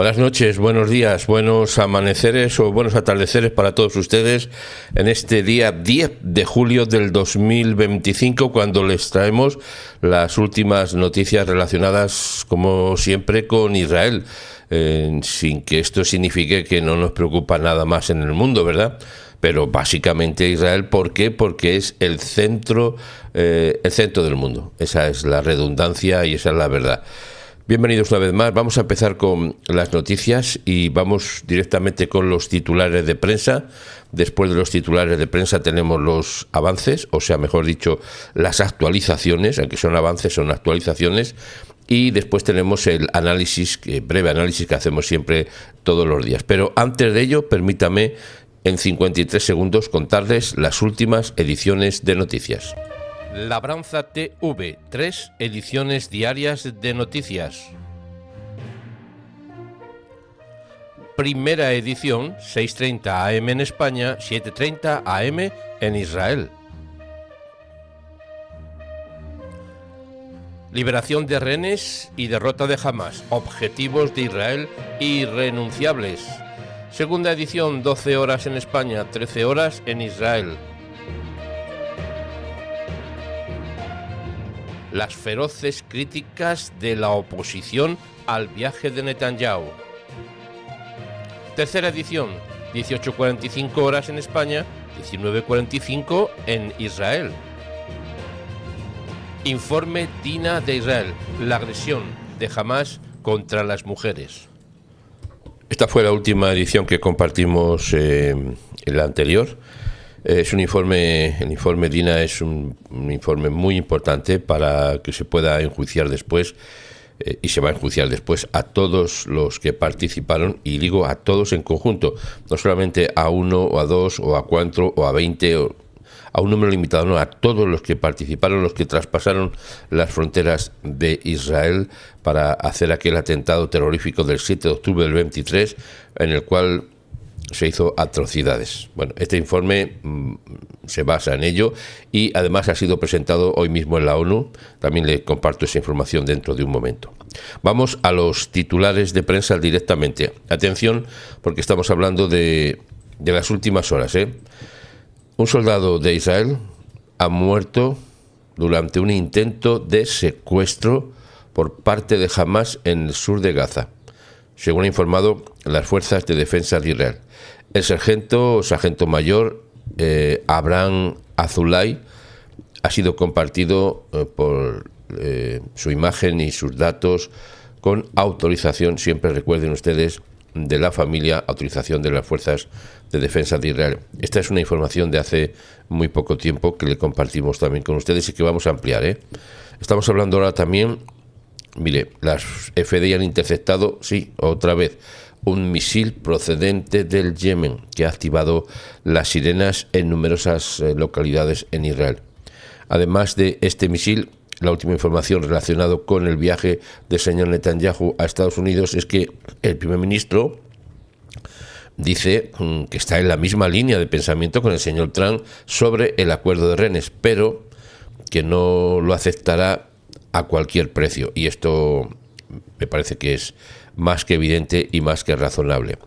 Buenas noches, buenos días, buenos amaneceres o buenos atardeceres para todos ustedes en este día 10 de julio del 2025, cuando les traemos las últimas noticias relacionadas, como siempre, con Israel, sin que esto signifique que no nos preocupa nada más en el mundo, ¿verdad? Pero básicamente Israel, ¿por qué? Porque es el centro del mundo. Esa es la redundancia y esa es la verdad. Bienvenidos una vez más. Vamos a empezar con las noticias y vamos directamente con los titulares de prensa. Después de los titulares de prensa tenemos los avances, o sea, mejor dicho, las actualizaciones, aunque son avances, son actualizaciones. Y después tenemos el análisis, breve análisis que hacemos siempre todos los días. Pero antes de ello, permítame en 53 segundos contarles las últimas ediciones de noticias. Labranza TV, 3 ediciones diarias de noticias. Primera edición, 6:30 AM en España, 7:30 AM en Israel. Liberación de rehenes y derrota de Hamas. Objetivos de Israel irrenunciables. Segunda edición, 12 horas en España, 13 horas en Israel. Las feroces críticas de la oposición al viaje de Netanyahu. Tercera edición, 18:45 horas en España, 19:45 en Israel. Informe DINA de Israel, la agresión de Hamas contra las mujeres. Esta fue la última edición que compartimos en la anterior. Es un informe, el informe DINA es un informe muy importante para que se pueda enjuiciar después, y se va a enjuiciar después a todos los que participaron, y digo a todos en conjunto, no solamente a uno o a dos o a cuatro o a 20 o a un número limitado, no, a todos los que participaron, los que traspasaron las fronteras de Israel para hacer aquel atentado terrorífico del 7 de octubre del 23, en el cual se hizo atrocidades. Bueno, este informe se basa en ello y además ha sido presentado hoy mismo en la ONU. También le comparto esa información dentro de un momento. Vamos a los titulares de prensa directamente. Atención, porque estamos hablando de las últimas horas. Un soldado de Israel ha muerto durante un intento de secuestro por parte de Hamas en el sur de Gaza, según ha informado las fuerzas de defensa de Israel. El sargento mayor Abraham Azulay ha sido compartido por su imagen y sus datos con autorización, siempre recuerden ustedes, de la familia, autorización de las fuerzas de defensa de Israel. Esta es una información de hace muy poco tiempo que le compartimos también con ustedes y que vamos a ampliar. Estamos hablando ahora también. Mire, las FDI han interceptado, sí, otra vez, un misil procedente del Yemen que ha activado las sirenas en numerosas localidades en Israel. Además de este misil, la última información relacionada con el viaje del señor Netanyahu a Estados Unidos es que el primer ministro dice que está en la misma línea de pensamiento con el señor Trump sobre el acuerdo de rehenes, pero que no lo aceptará a cualquier precio, y esto me parece que es más que evidente y más que razonable.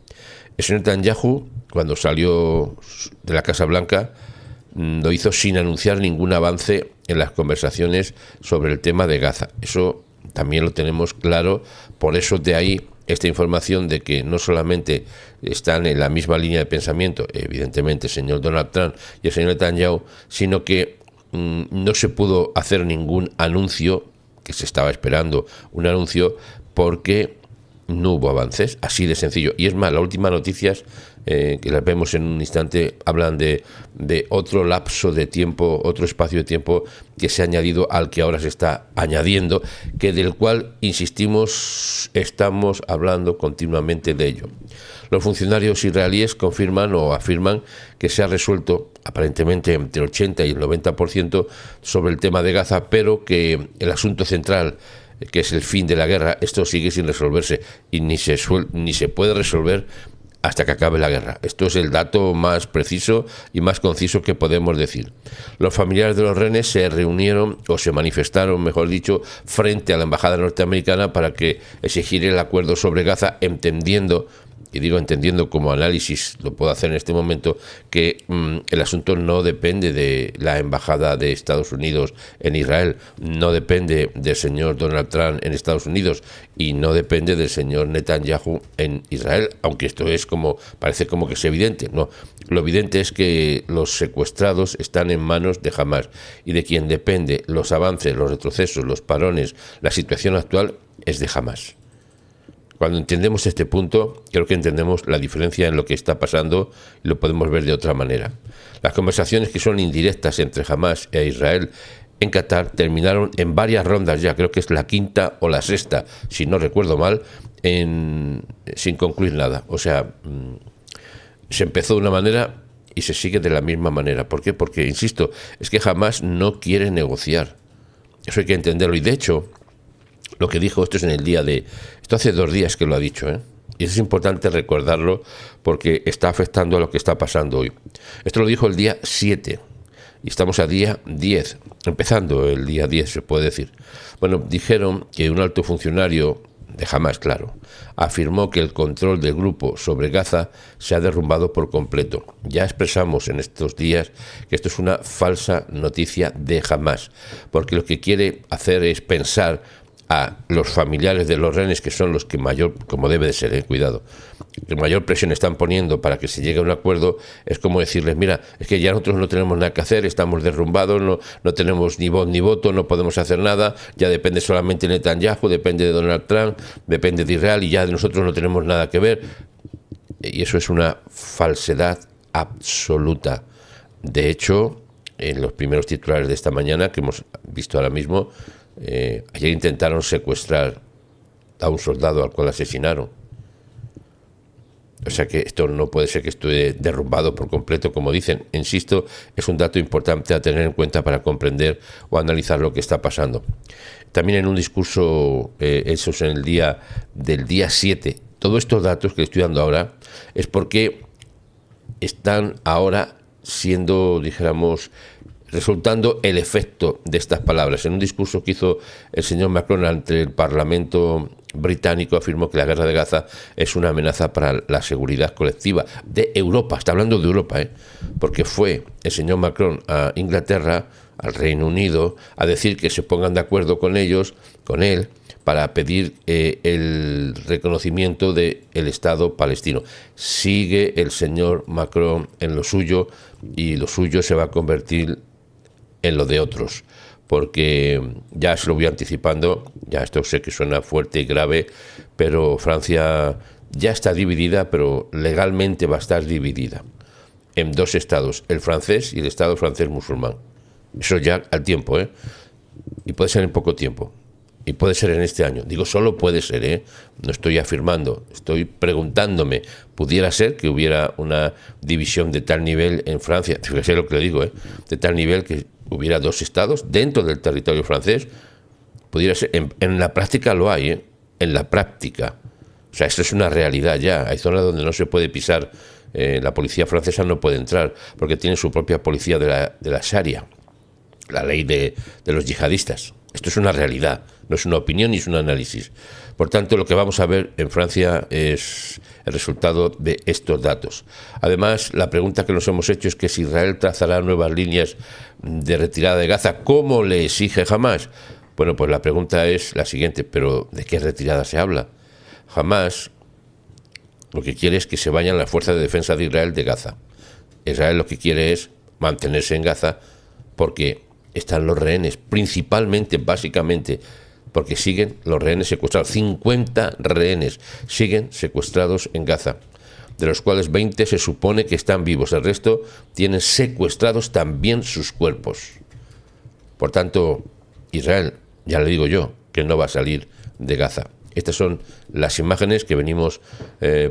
El señor Netanyahu, cuando salió de la Casa Blanca, lo hizo sin anunciar ningún avance en las conversaciones sobre el tema de Gaza. Eso también lo tenemos claro, por eso de ahí esta información de que no solamente están en la misma línea de pensamiento, evidentemente el señor Donald Trump y el señor Netanyahu, sino que no se pudo hacer ningún anuncio, que se estaba esperando un anuncio, porque no hubo avances, así de sencillo. Y es más, las últimas noticias, que las vemos en un instante, hablan de otro lapso de tiempo, otro espacio de tiempo que se ha añadido al que ahora se está añadiendo, que del cual, insistimos, estamos hablando continuamente de ello. Los funcionarios israelíes confirman o afirman que se ha resuelto aparentemente entre el 80 y el 90% sobre el tema de Gaza, pero que el asunto central, que es el fin de la guerra, esto sigue sin resolverse y ni se puede resolver hasta que acabe la guerra. Esto es el dato más preciso y más conciso que podemos decir. Los familiares de los rehenes se reunieron, o se manifestaron, mejor dicho, frente a la embajada norteamericana para que exigir el acuerdo sobre Gaza, entendiendo, y digo entendiendo como análisis, lo puedo hacer en este momento, que el asunto no depende de la embajada de Estados Unidos en Israel, no depende del señor Donald Trump en Estados Unidos y no depende del señor Netanyahu en Israel, aunque esto es como, parece como que es evidente. No, lo evidente es que los secuestrados están en manos de Hamás, y de quien depende los avances, los retrocesos, los parones, la situación actual es de Hamás. Cuando entendemos este punto, creo que entendemos la diferencia en lo que está pasando y lo podemos ver de otra manera. Las conversaciones que son indirectas entre Hamás e Israel en Qatar terminaron en varias rondas ya, creo que es la quinta o la sexta, si no recuerdo mal, sin concluir nada. O sea, se empezó de una manera y se sigue de la misma manera. ¿Por qué? Porque, insisto, es que Hamás no quiere negociar. Eso hay que entenderlo. Y de hecho, lo que dijo, esto es en el día de... Esto hace 2 días que lo ha dicho, ¿eh? Y es importante recordarlo porque está afectando a lo que está pasando hoy. Esto lo dijo el día 7 y estamos a día 10, empezando el día 10 se puede decir. Bueno, dijeron que un alto funcionario de Hamás, claro, afirmó que el control del grupo sobre Gaza se ha derrumbado por completo. Ya expresamos en estos días que esto es una falsa noticia de Hamás, porque lo que quiere hacer es pensar a los familiares de los rehenes, que son los que mayor, como debe de ser, cuidado, que mayor presión están poniendo para que se llegue a un acuerdo, es como decirles, mira, es que ya nosotros no tenemos nada que hacer, estamos derrumbados, no tenemos ni voz ni voto, no podemos hacer nada, ya depende solamente de Netanyahu, depende de Donald Trump, depende de Israel y ya de nosotros no tenemos nada que ver. Y eso es una falsedad absoluta. De hecho, en los primeros titulares de esta mañana, que hemos visto ahora mismo, ayer intentaron secuestrar a un soldado al cual asesinaron. O sea que esto no puede ser que esté derrumbado por completo, como dicen. Insisto, es un dato importante a tener en cuenta para comprender o analizar lo que está pasando. También en un discurso, eso es en el día del día 7, todos estos datos que estoy dando ahora es porque están ahora siendo, dijéramos, resultando el efecto de estas palabras. En un discurso que hizo el señor Macron ante el Parlamento británico, afirmó que la guerra de Gaza es una amenaza para la seguridad colectiva de Europa. Está hablando de Europa, porque fue el señor Macron a Inglaterra, al Reino Unido, a decir que se pongan de acuerdo con ellos, con él, para pedir el reconocimiento del Estado palestino. Sigue el señor Macron en lo suyo, y lo suyo se va a convertir en lo de otros, porque ya se lo voy anticipando, ya esto sé que suena fuerte y grave, pero Francia ya está dividida, pero legalmente va a estar dividida en 2 estados, el francés y el Estado francés musulmán. Eso ya al tiempo, y puede ser en poco tiempo, y puede ser en este año. Digo, solo puede ser, no estoy afirmando, estoy preguntándome. Pudiera ser que hubiera una división de tal nivel en Francia, fíjese lo que le digo, de tal nivel que hubiera 2 estados dentro del territorio francés. Pudiera ser, en la práctica lo hay, en la práctica. O sea, esto es una realidad ya. Hay zonas donde no se puede pisar, la policía francesa no puede entrar, porque tiene su propia policía de la Sharia, la ley de los yihadistas. Esto es una realidad, no es una opinión ni es un análisis. Por tanto, lo que vamos a ver en Francia es el resultado de estos datos. Además, la pregunta que nos hemos hecho es que si Israel trazará nuevas líneas de retirada de Gaza, ¿cómo le exige Hamás? Bueno, pues la pregunta es la siguiente, pero ¿de qué retirada se habla? Hamás lo que quiere es que se vayan las fuerzas de defensa de Israel de Gaza. Israel lo que quiere es mantenerse en Gaza porque están los rehenes, principalmente, básicamente, porque siguen los rehenes secuestrados. 50 rehenes siguen secuestrados en Gaza, de los cuales 20 se supone que están vivos. El resto tienen secuestrados también sus cuerpos. Por tanto, Israel, ya le digo yo, que no va a salir de Gaza. Estas son las imágenes que venimos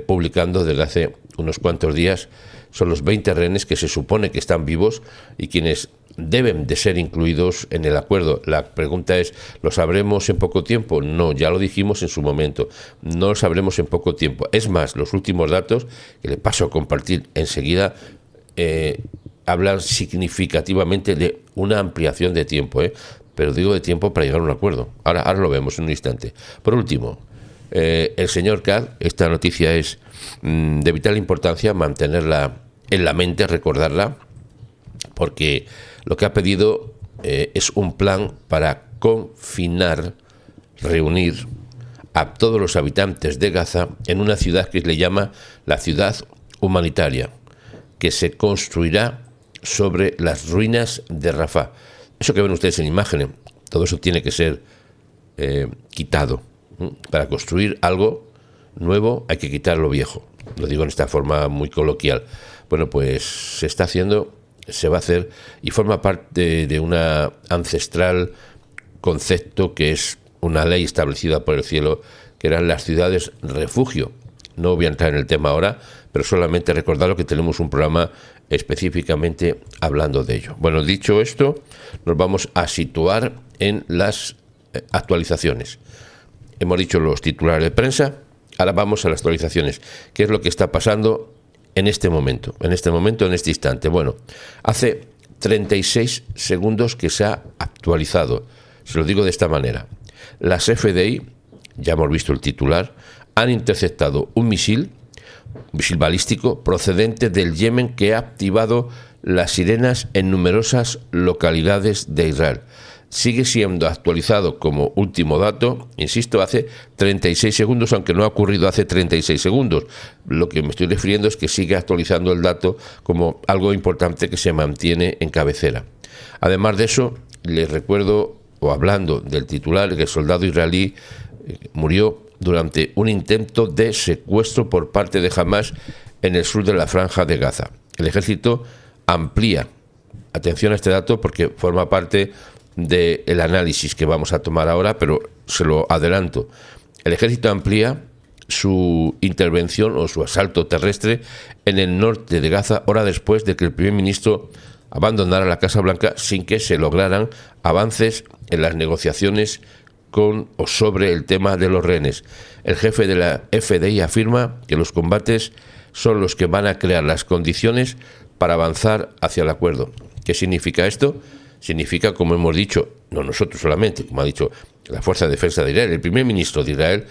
publicando desde hace unos cuantos días. Son los 20 rehenes que se supone que están vivos y quienes deben de ser incluidos en el acuerdo. La pregunta es, ¿lo sabremos en poco tiempo? No, ya lo dijimos en su momento, no lo sabremos en poco tiempo. Es más, los últimos datos, que le paso a compartir enseguida, hablan significativamente de una ampliación de tiempo, pero digo de tiempo para llegar a un acuerdo. Ahora lo vemos en un instante. Por último, el señor Kahl, esta noticia es de vital importancia mantenerla en la mente, recordarla, porque lo que ha pedido es un plan para confinar, reunir a todos los habitantes de Gaza en una ciudad que le llama la ciudad humanitaria, que se construirá sobre las ruinas de Rafah. Eso que ven ustedes en imágenes, todo eso tiene que ser quitado. Para construir algo nuevo hay que quitar lo viejo. Lo digo en esta forma muy coloquial. Bueno, pues se está haciendo, se va a hacer y forma parte de una ancestral concepto que es una ley establecida por el cielo, que eran las ciudades refugio. No voy a entrar en el tema ahora, pero solamente recordarlo que tenemos un programa específicamente hablando de ello. Bueno, dicho esto, nos vamos a situar en las actualizaciones. Hemos dicho los titulares de prensa, ahora vamos a las actualizaciones. ¿Qué es lo que está pasando en este momento, en este instante? Bueno, hace 36 segundos que se ha actualizado. Se lo digo de esta manera. Las FDI, ya hemos visto el titular, han interceptado un misil balístico procedente del Yemen que ha activado las sirenas en numerosas localidades de Israel. Sigue siendo actualizado como último dato, insisto, hace 36 segundos, aunque no ha ocurrido hace 36 segundos. Lo que me estoy refiriendo es que sigue actualizando el dato como algo importante que se mantiene en cabecera. Además de eso, les recuerdo, o hablando del titular, que el soldado israelí murió durante un intento de secuestro por parte de Hamás en el sur de la Franja de Gaza. El ejército amplía, atención a este dato porque forma parte del análisis que vamos a tomar ahora, pero se lo adelanto. El ejército amplía su intervención o su asalto terrestre en el norte de Gaza, hora después de que el primer ministro abandonara la Casa Blanca sin que se lograran avances en las negociaciones con o sobre el tema de los rehenes. El jefe de la FDI afirma que los combates son los que van a crear las condiciones para avanzar hacia el acuerdo. ¿Qué significa esto? Significa, como hemos dicho, no nosotros solamente, como ha dicho la Fuerza de Defensa de Israel, el primer ministro de Israel,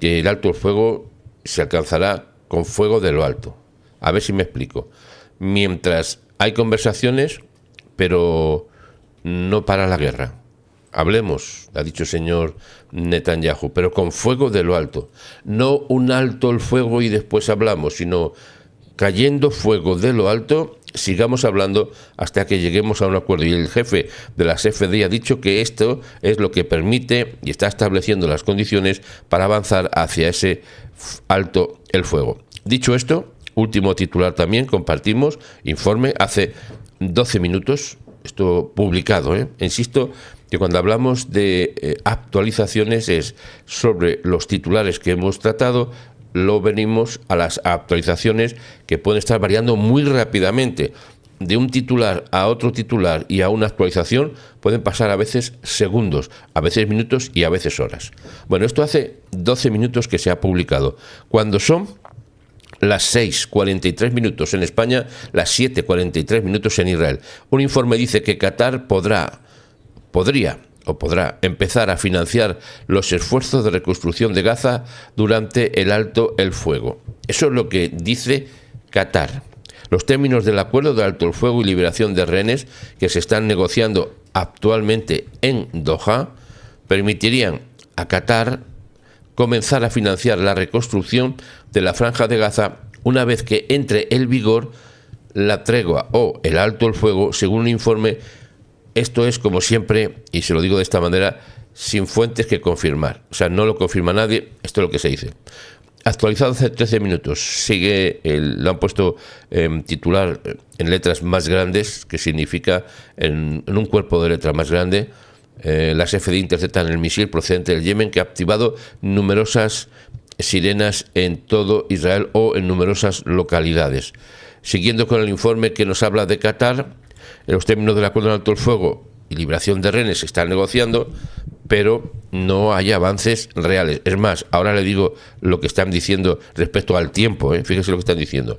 que el alto el fuego se alcanzará con fuego de lo alto. A ver si me explico. Mientras hay conversaciones, pero no para la guerra. Hablemos, ha dicho el señor Netanyahu, pero con fuego de lo alto. No un alto el fuego y después hablamos, sino cayendo fuego de lo alto, sigamos hablando hasta que lleguemos a un acuerdo. Y el jefe de la CFDI ha dicho que esto es lo que permite y está estableciendo las condiciones para avanzar hacia ese alto el fuego. Dicho esto, último titular también, compartimos, informe, hace 12 minutos, esto publicado, insisto, que cuando hablamos de actualizaciones es sobre los titulares que hemos tratado, lo venimos a las actualizaciones que pueden estar variando muy rápidamente. De un titular a otro titular y a una actualización pueden pasar a veces segundos, a veces minutos y a veces horas. Bueno, esto hace 12 minutos que se ha publicado. Cuando son las 6:43 minutos en España, las 7:43 minutos en Israel. Un informe dice que Qatar podrá empezar a financiar los esfuerzos de reconstrucción de Gaza durante el alto el fuego. Eso es lo que dice Qatar. Los términos del acuerdo de alto el fuego y liberación de rehenes que se están negociando actualmente en Doha permitirían a Qatar comenzar a financiar la reconstrucción de la Franja de Gaza una vez que entre en vigor la tregua o el alto el fuego, según un informe. Esto es, como siempre, y se lo digo de esta manera, sin fuentes que confirmar. O sea, no lo confirma nadie, esto es lo que se dice. Actualizado hace 13 minutos, lo han puesto titular en letras más grandes, que significa en un cuerpo de letra más grande. Las FDI interceptan el misil procedente del Yemen que ha activado numerosas sirenas en todo Israel o en numerosas localidades. Siguiendo con el informe que nos habla de Qatar, En los términos del acuerdo de alto el fuego y liberación de rehenes se están negociando, pero no hay avances reales. Es más, ahora le digo lo que están diciendo respecto al tiempo, fíjese lo que están diciendo.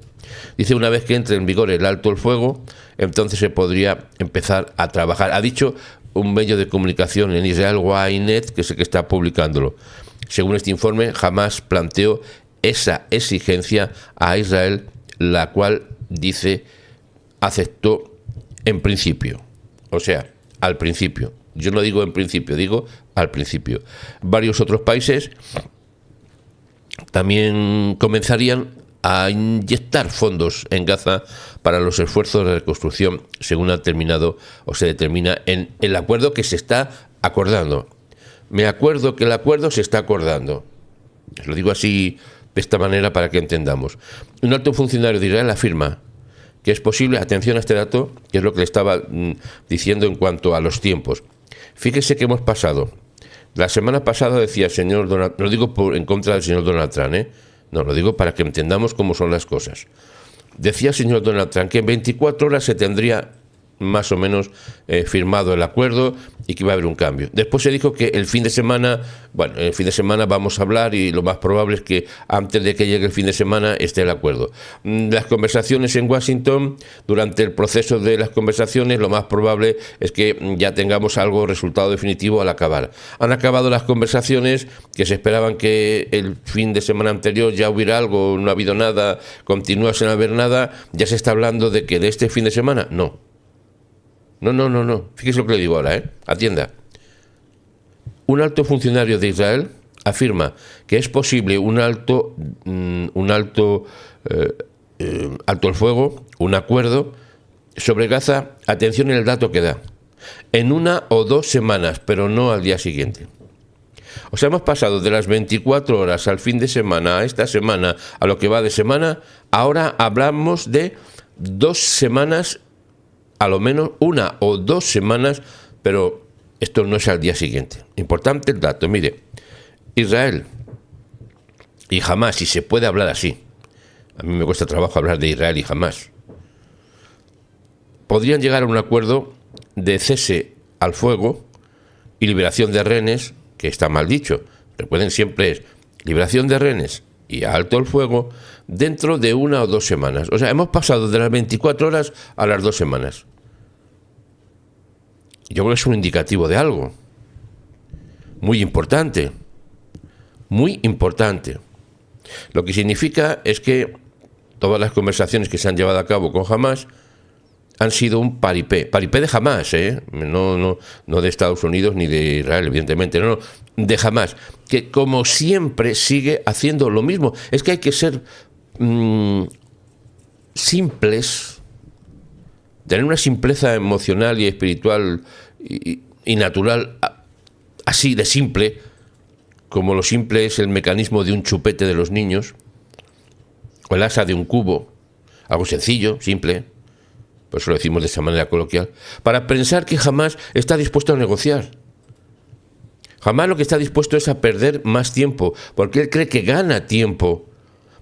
Dice, una vez que entre en vigor el alto el fuego, entonces se podría empezar a trabajar. Ha dicho un medio de comunicación en Israel, Ynet, que es el que está publicándolo. Según este informe, Hamás planteó esa exigencia a Israel, la cual, dice, aceptó en principio. O sea, al principio. Yo no digo en principio, digo al principio. Varios otros países también comenzarían a inyectar fondos en Gaza para los esfuerzos de reconstrucción, según ha terminado o se determina en el acuerdo que se está acordando. Me acuerdo que el acuerdo se está acordando. Lo digo así, de esta manera, para que entendamos. Un alto funcionario de Israel afirma que es posible, atención a este dato, que es lo que le estaba diciendo en cuanto a los tiempos. Fíjese que hemos pasado. La semana pasada decía el señor Donald, no lo digo en contra del señor Donald Trump, no, lo digo para que entendamos cómo son las cosas. Decía el señor Donald Trump que en 24 horas se tendría más o menos firmado el acuerdo y que iba a haber un cambio. Después se dijo que el fin de semana vamos a hablar y lo más probable es que antes de que llegue el fin de semana esté el acuerdo. Las conversaciones en Washington, durante el proceso de las conversaciones, lo más probable es que ya tengamos algo, resultado definitivo al acabar. Han acabado las conversaciones, que se esperaban que el fin de semana anterior ya hubiera algo, no ha habido nada, continúa sin haber nada, ya se está hablando de que de este fin de semana, no. No. Fíjese lo que le digo ahora, Atienda. Un alto funcionario de Israel afirma que es posible un alto el fuego, un acuerdo sobre Gaza, atención en el dato que da, en 1 o 2 semanas, pero no al día siguiente. O sea, hemos pasado de las 24 horas al fin de semana, a esta semana, a lo que va de semana, ahora hablamos de 2 semanas, a lo menos 1 o 2 semanas, pero esto no es al día siguiente. Importante el dato, mire, Israel y Hamás, si se puede hablar así, a mí me cuesta trabajo hablar de Israel y Hamás, podrían llegar a un acuerdo de cese al fuego y liberación de rehenes, que está mal dicho, recuerden, siempre es liberación de rehenes y alto el fuego dentro de 1 o 2 semanas. O sea, hemos pasado de las 24 horas a las 2 semanas. Yo creo que es un indicativo de algo muy importante, muy importante. Lo que significa es que todas las conversaciones que se han llevado a cabo con Hamás han sido un paripé de Hamás, no de Estados Unidos ni de Israel, evidentemente, no, de Hamás, que como siempre sigue haciendo lo mismo. Es que hay que ser simples, tener una simpleza emocional y espiritual y natural, así de simple, como lo simple es el mecanismo de un chupete de los niños, o el asa de un cubo, algo sencillo, simple, por eso lo decimos de esa manera coloquial, para pensar que Hamás está dispuesto a negociar. Hamás lo que está dispuesto es a perder más tiempo, porque él cree que gana tiempo,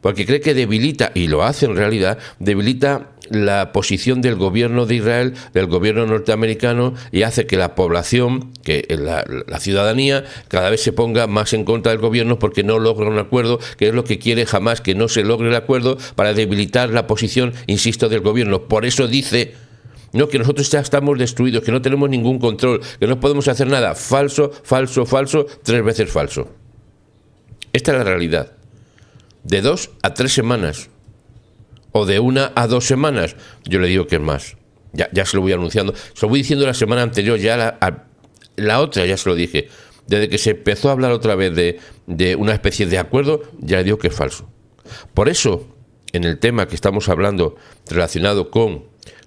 porque cree que debilita, y lo hace en realidad, debilita la posición del gobierno de Israel, del gobierno norteamericano, y hace que la población, que la ciudadanía, cada vez se ponga más en contra del gobierno porque no logra un acuerdo, que es lo que quiere Hamás, que no se logre el acuerdo para debilitar la posición, insisto, del gobierno. Por eso dice, no, que nosotros ya estamos destruidos, que no tenemos ningún control, que no podemos hacer nada. Falso, 3 veces falso. Esta es la realidad. De 2 a 3 semanas, o de 1 a 2 semanas, yo le digo que es más. Ya se lo voy anunciando. Se lo voy diciendo la semana anterior, ya la otra ya se lo dije. Desde que se empezó a hablar otra vez de una especie de acuerdo, ya le digo que es falso. Por eso, en el tema que estamos hablando relacionado con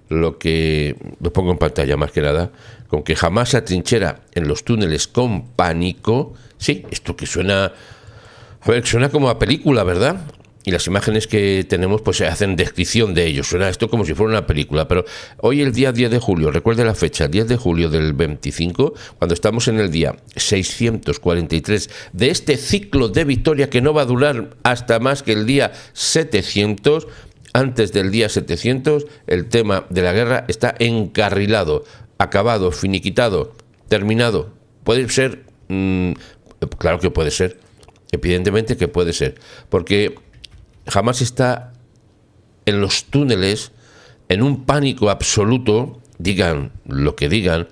lo que, lo pongo en pantalla más que nada, con que Hamás se atrinchera en los túneles con pánico, sí, esto que suena... A ver, suena como a película, ¿verdad? Y las imágenes que tenemos pues hacen descripción de ello. Suena esto como si fuera una película. Pero hoy, el día 10 de julio, recuerde la fecha, 10 de julio del 25, cuando estamos en el día 643 de este ciclo de victoria que no va a durar hasta más que el día 700, antes del día 700 el tema de la guerra está encarrilado, acabado, finiquitado, terminado. Puede ser, claro que puede ser, evidentemente que puede ser, porque Hamás está en los túneles, en un pánico absoluto, digan lo que digan,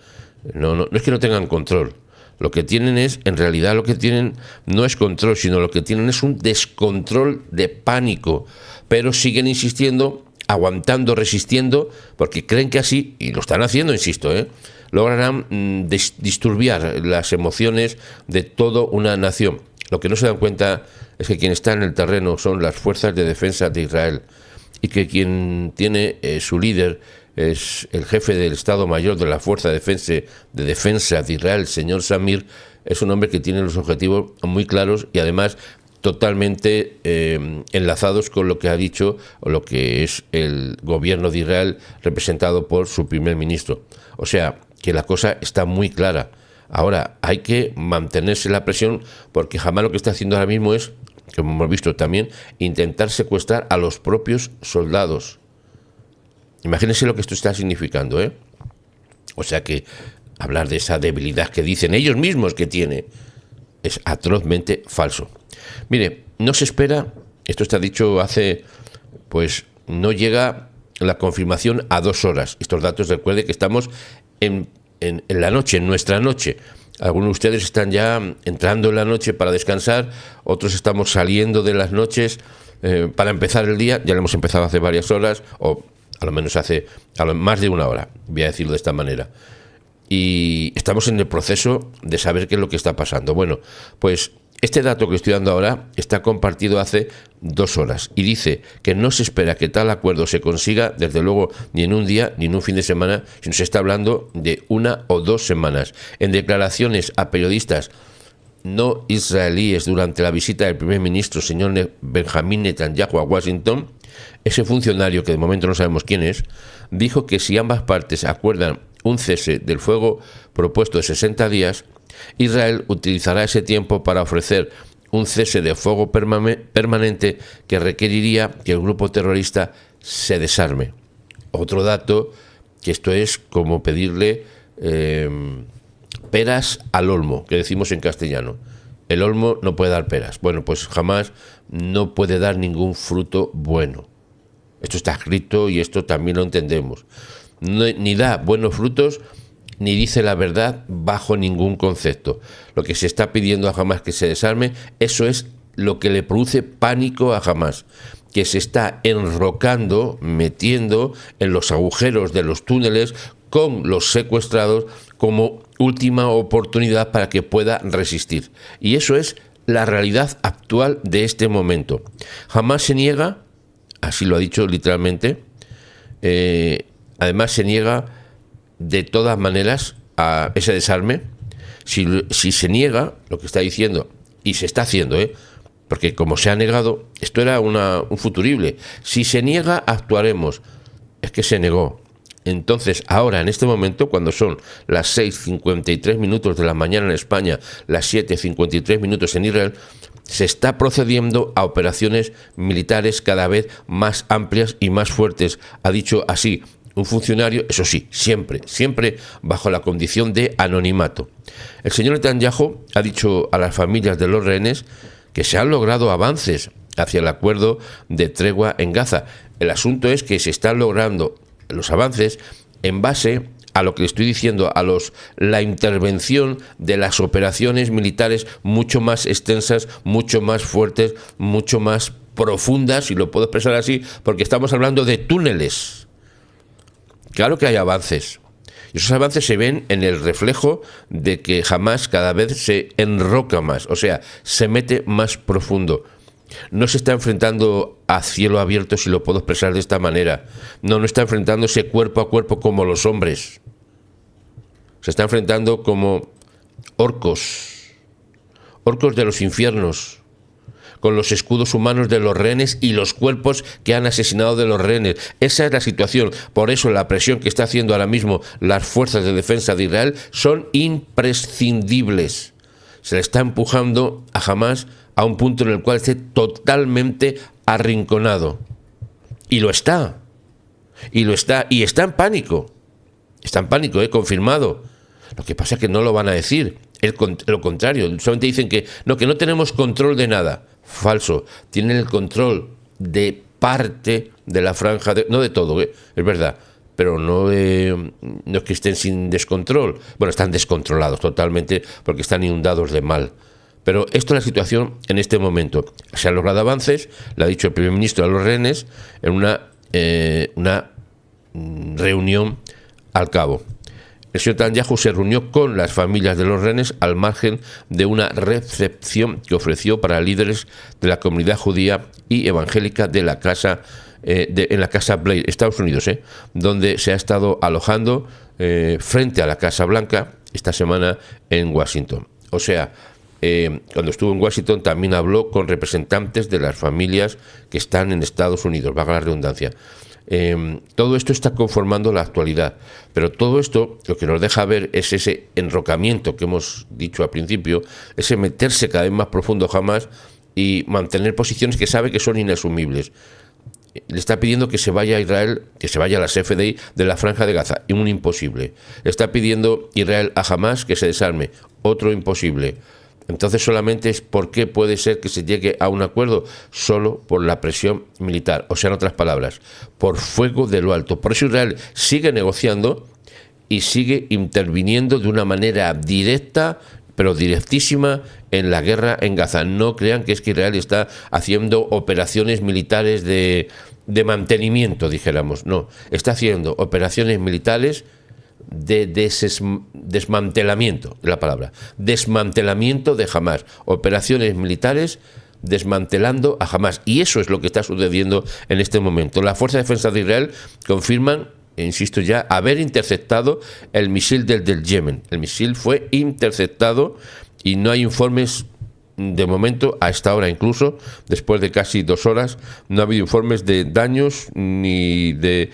no es que no tengan control. Lo que tienen es, en realidad lo que tienen no es control, sino lo que tienen es un descontrol de pánico, pero siguen insistiendo, aguantando, resistiendo, porque creen que así, y lo están haciendo, insisto, lograrán disturbiar las emociones de toda una nación. Lo que no se dan cuenta es que quien está en el terreno son las fuerzas de defensa de Israel, y que quien tiene su líder es el jefe del Estado Mayor de la Fuerza de Defensa de Israel, el señor Samir. Es un hombre que tiene los objetivos muy claros y además totalmente enlazados con lo que ha dicho o lo que es el gobierno de Israel representado por su primer ministro. O sea, que la cosa está muy clara. Ahora, hay que mantenerse la presión, porque Hamás lo que está haciendo ahora mismo es, como hemos visto también, intentar secuestrar a los propios soldados. Imagínense lo que esto está significando, O sea que hablar de esa debilidad que dicen ellos mismos que tiene es atrozmente falso. Mire, no se espera, esto está dicho hace, pues no llega la confirmación a 2 horas. Estos datos, recuerde que estamos en la noche, en nuestra noche. Algunos de ustedes están ya entrando en la noche para descansar, otros estamos saliendo de las noches para empezar el día. Ya lo hemos empezado hace varias horas, o a lo menos hace más de 1 hora, voy a decirlo de esta manera. Y estamos en el proceso de saber qué es lo que está pasando. Bueno, pues este dato que estoy dando ahora está compartido hace 2 horas y dice que no se espera que tal acuerdo se consiga, desde luego, ni en un día ni en un fin de semana, sino se está hablando de 1 o 2 semanas. En declaraciones a periodistas no israelíes durante la visita del primer ministro, señor Benjamín Netanyahu, a Washington, ese funcionario, que de momento no sabemos quién es, dijo que si ambas partes acuerdan un cese del fuego propuesto de 60 días, Israel utilizará ese tiempo para ofrecer un cese de fuego permanente que requeriría que el grupo terrorista se desarme. Otro dato, que esto es como pedirle peras al olmo, que decimos en castellano. El olmo no puede dar peras. Bueno, pues Hamás no puede dar ningún fruto bueno. Esto está escrito y esto también lo entendemos. Ni da buenos frutos, ni dice la verdad bajo ningún concepto. Lo que se está pidiendo a Hamás que se desarme, eso es lo que le produce pánico a Hamás, que se está enrocando, metiendo en los agujeros de los túneles con los secuestrados como última oportunidad para que pueda resistir. Y eso es la realidad actual de este momento. Hamás se niega, así lo ha dicho literalmente, además se niega de todas maneras a ese desarme. Si se niega, lo que está diciendo, y se está haciendo, porque como se ha negado, esto era un futurible, si se niega actuaremos, es que se negó. Entonces ahora, en este momento, cuando son las 6:53 de la mañana en España, las 7:53 en Israel, se está procediendo a operaciones militares cada vez más amplias y más fuertes. Ha dicho así un funcionario, eso sí, siempre bajo la condición de anonimato. El señor Netanyahu ha dicho a las familias de los rehenes que se han logrado avances hacia el acuerdo de tregua en Gaza. El asunto es que se están logrando los avances en base a lo que le estoy diciendo, la intervención de las operaciones militares mucho más extensas, mucho más fuertes, mucho más profundas, si lo puedo expresar así, porque estamos hablando de túneles. Claro que hay avances. Y esos avances se ven en el reflejo de que Hamás cada vez se enroca más, o sea, se mete más profundo. No se está enfrentando a cielo abierto, si lo puedo expresar de esta manera. No está enfrentándose cuerpo a cuerpo como los hombres. Se está enfrentando como orcos de los infiernos, con los escudos humanos de los rehenes y los cuerpos que han asesinado de los rehenes. Esa es la situación. Por eso la presión que está haciendo ahora mismo las fuerzas de defensa de Israel son imprescindibles. Se le está empujando a Hamás a un punto en el cual esté totalmente arrinconado. Y lo está. Y lo está. Y está en pánico. Está en pánico, confirmado. Lo que pasa es que no lo van a decir. Lo contrario. Solamente dicen que no tenemos control de nada. Falso. Tienen el control de parte de la franja. No de todo, es verdad. Pero no es que estén sin descontrol. Bueno, están descontrolados totalmente porque están inundados de mal. Pero esto es la situación en este momento. Se han logrado avances, lo ha dicho el primer ministro a los rehenes, en una reunión al cabo. El señor Netanyahu se reunió con las familias de los rehenes al margen de una recepción que ofreció para líderes de la comunidad judía y evangélica de la casa en la Casa Blair, Estados Unidos, donde se ha estado alojando frente a la Casa Blanca esta semana en Washington. O sea, cuando estuvo en Washington también habló con representantes de las familias que están en Estados Unidos, valga la redundancia. Todo esto está conformando la actualidad, pero todo esto lo que nos deja ver es ese enrocamiento que hemos dicho al principio, ese meterse cada vez más profundo jamás y mantener posiciones que sabe que son inasumibles. Le está pidiendo que se vaya a Israel, que se vaya a las FDI de la Franja de Gaza, un imposible. Le está pidiendo Israel a Hamás que se desarme, otro imposible. Entonces solamente es por qué puede ser que se llegue a un acuerdo, solo por la presión militar, o sea, en otras palabras, por fuego de lo alto. Por eso Israel sigue negociando y sigue interviniendo de una manera directa, pero directísima, en la guerra en Gaza. No crean que es que Israel está haciendo operaciones militares de mantenimiento, dijéramos. No, está haciendo operaciones militares de desmantelamiento, la palabra, desmantelamiento de Hamás, operaciones militares desmantelando a Hamás, y eso es lo que está sucediendo en este momento. Las fuerzas de defensa de Israel confirman, insisto ya, haber interceptado el misil del Yemen. El misil fue interceptado y no hay informes de momento, a esta hora incluso, después de casi 2 horas, no ha habido informes de daños ni de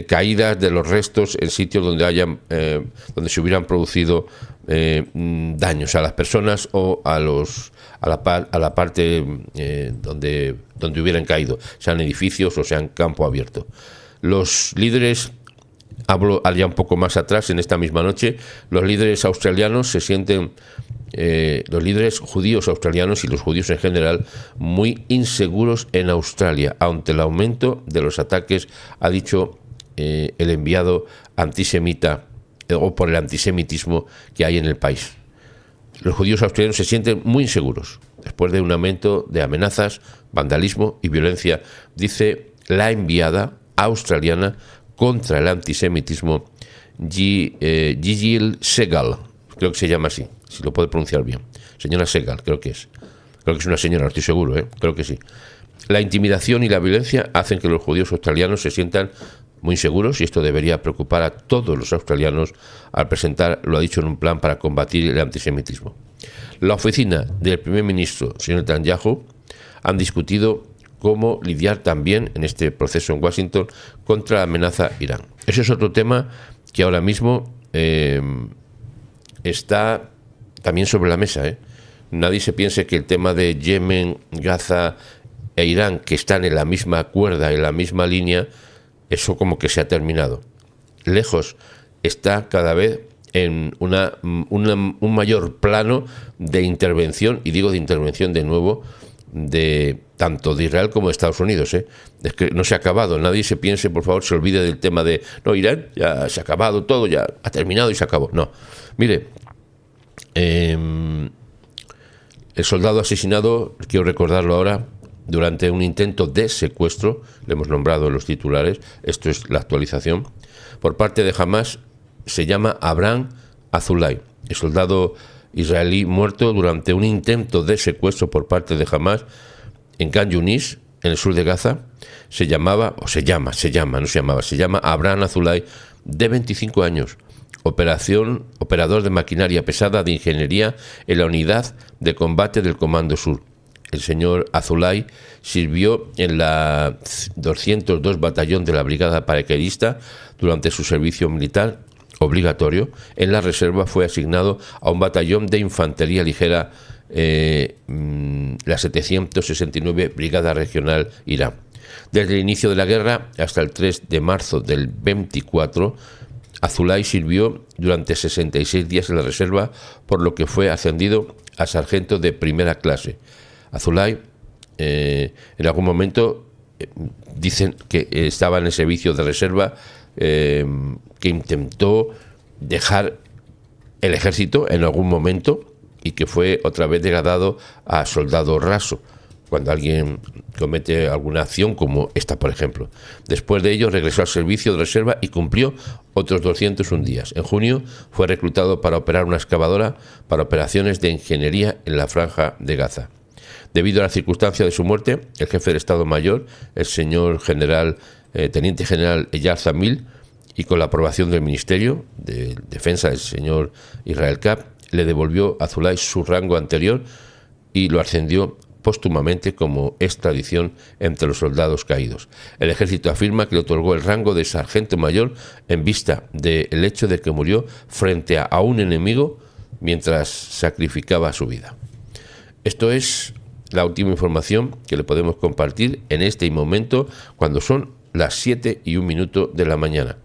caídas de los restos en sitios donde se hubieran producido daños a las personas o a la parte donde hubieran caído, sean edificios o sean campo abierto. Los líderes, hablo allá un poco más atrás, en esta misma noche, los líderes australianos se sienten, los líderes judíos australianos y los judíos en general, muy inseguros en Australia ante el aumento de los ataques, ha dicho el enviado antisemita, o por el antisemitismo que hay en el país. Los judíos australianos se sienten muy inseguros después de un aumento de amenazas, vandalismo y violencia, dice la enviada australiana contra el antisemitismo, Gigil Segal, creo que se llama así, si lo puedo pronunciar bien. Señora Segal, creo que es una señora, no estoy seguro, creo que sí. La intimidación y la violencia hacen que los judíos australianos se sientan muy seguros, y esto debería preocupar a todos los australianos al presentar, lo ha dicho, en un plan para combatir el antisemitismo. La oficina del primer ministro, señor Netanyahu, han discutido cómo lidiar también en este proceso en Washington contra la amenaza Irán. Ese es otro tema que ahora mismo está también sobre la mesa. Nadie se piense que el tema de Yemen, Gaza e Irán, que están en la misma cuerda, en la misma línea, eso como que se ha terminado. Lejos está cada vez en un mayor plano de intervención, y digo de intervención de nuevo, de tanto de Israel como de Estados Unidos. Es que no se ha acabado. Nadie se piense, por favor, se olvide del tema de no, Irán ya se ha acabado todo, ya ha terminado y se acabó. No, mire, el soldado asesinado, quiero recordarlo ahora, durante un intento de secuestro, le hemos nombrado en los titulares, esto es la actualización, por parte de Hamás, se llama Abraham Azulay, el soldado israelí muerto durante un intento de secuestro por parte de Hamás en Khan Yunis, en el sur de Gaza. Se llama Abraham Azulay, de 25 años, operador de maquinaria pesada de ingeniería en la unidad de combate del Comando Sur. El señor Azulay sirvió en la 202 Batallón de la Brigada Paracaidista durante su servicio militar obligatorio. En la reserva fue asignado a un batallón de infantería ligera, la 769 Brigada Regional Irán. Desde el inicio de la guerra hasta el 3 de marzo del 24, Azulay sirvió durante 66 días en la reserva, por lo que fue ascendido a sargento de primera clase. Azulay, en algún momento, dicen que estaba en el servicio de reserva, que intentó dejar el ejército en algún momento y que fue otra vez degradado a soldado raso, cuando alguien comete alguna acción como esta, por ejemplo. Después de ello regresó al servicio de reserva y cumplió otros 201 días. En junio fue reclutado para operar una excavadora para operaciones de ingeniería en la Franja de Gaza. Debido a la circunstancia de su muerte, el jefe del Estado Mayor, el señor teniente general Eyal Zamil, y con la aprobación del Ministerio de Defensa del señor Israel Katz, le devolvió a Azulay su rango anterior y lo ascendió póstumamente, como es tradición entre los soldados caídos. El ejército afirma que le otorgó el rango de sargento mayor en vista del hecho de que murió frente a un enemigo mientras sacrificaba su vida. Esto es la última información que le podemos compartir en este momento, cuando son las 7:01 de la mañana.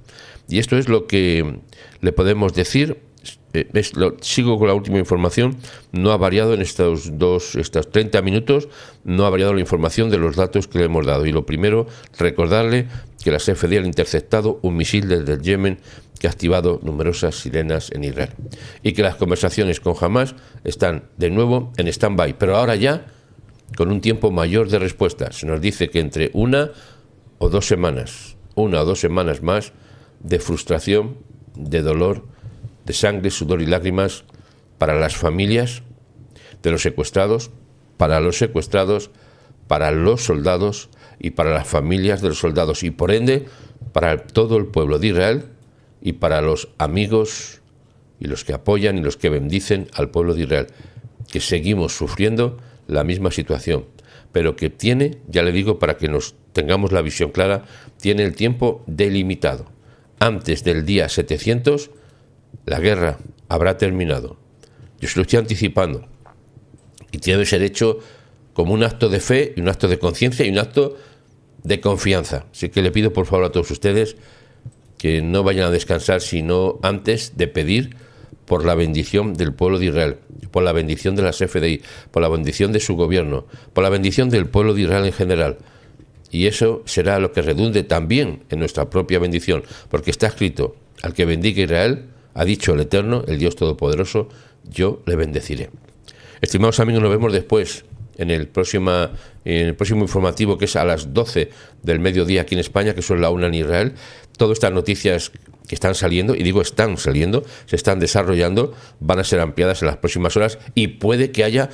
Y esto es lo que le podemos decir. Sigo con la última información. No ha variado en estos 30 minutos, no ha variado la información de los datos que le hemos dado. Y lo primero, recordarle que las FDI han interceptado un misil desde el Yemen que ha activado numerosas sirenas en Israel. Y que las conversaciones con Hamás están de nuevo en stand-by, pero ahora ya con un tiempo mayor de respuesta. Se nos dice que entre una o dos semanas más de frustración, de dolor, de sangre, sudor y lágrimas para las familias de los secuestrados, para los secuestrados, para los soldados y para las familias de los soldados, y por ende para todo el pueblo de Israel y para los amigos y los que apoyan y los que bendicen al pueblo de Israel, que seguimos sufriendo la misma situación, pero que tiene, ya le digo, para que nos tengamos la visión clara, tiene el tiempo delimitado. Antes del día 700, la guerra habrá terminado. Yo se lo estoy anticipando. Y debe ser hecho como un acto de fe, y un acto de conciencia y un acto de confianza. Así que le pido por favor a todos ustedes que no vayan a descansar sino antes de pedir por la bendición del pueblo de Israel, por la bendición de las FDI, por la bendición de su gobierno, por la bendición del pueblo de Israel en general. Y eso será lo que redunde también en nuestra propia bendición, porque está escrito: al que bendiga Israel, ha dicho el Eterno, el Dios Todopoderoso, yo le bendeciré. Estimados amigos, nos vemos después en el próximo informativo, que es a las 12 del mediodía aquí en España, que son la 1 en Israel. Todas estas noticias que están saliendo, y digo están saliendo, se están desarrollando, van a ser ampliadas en las próximas horas, y puede que haya,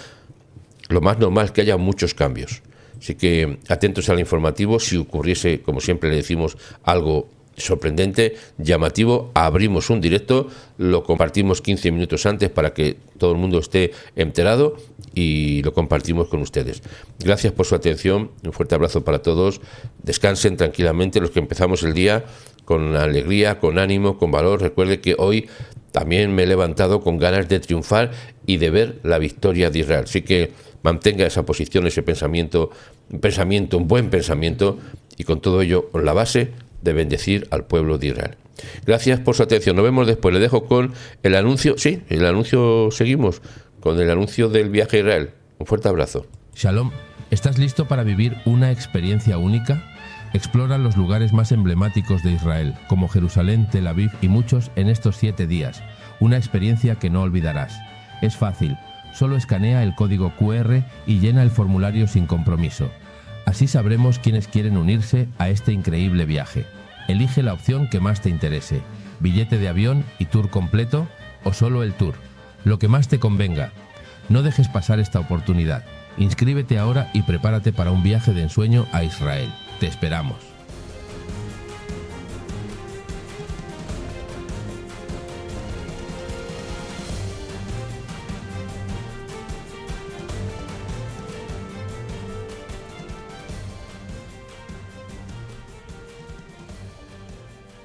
lo más normal, que haya muchos cambios. Así que atentos al informativo. Si ocurriese, como siempre le decimos, algo sorprendente, llamativo, abrimos un directo, lo compartimos 15 minutos antes para que todo el mundo esté enterado y lo compartimos con ustedes. Gracias por su atención, un fuerte abrazo para todos. Descansen tranquilamente los que empezamos el día con alegría, con ánimo, con valor. Recuerde que hoy también me he levantado con ganas de triunfar y de ver la victoria de Israel. Así que mantenga esa posición, ese pensamiento, un buen pensamiento, y con todo ello con la base de bendecir al pueblo de Israel. Gracias por su atención. Nos vemos después. Le dejo con el anuncio. Sí, el anuncio, seguimos con el anuncio del viaje a Israel. Un fuerte abrazo. Shalom. ¿Estás listo para vivir una experiencia única? Explora los lugares más emblemáticos de Israel, como Jerusalén, Tel Aviv y muchos, en estos 7 días. Una experiencia que no olvidarás. Es fácil. Solo escanea el código QR y llena el formulario sin compromiso. Así sabremos quiénes quieren unirse a este increíble viaje. Elige la opción que más te interese: billete de avión y tour completo, o solo el tour, lo que más te convenga. No dejes pasar esta oportunidad. Inscríbete ahora y prepárate para un viaje de ensueño a Israel. Te esperamos.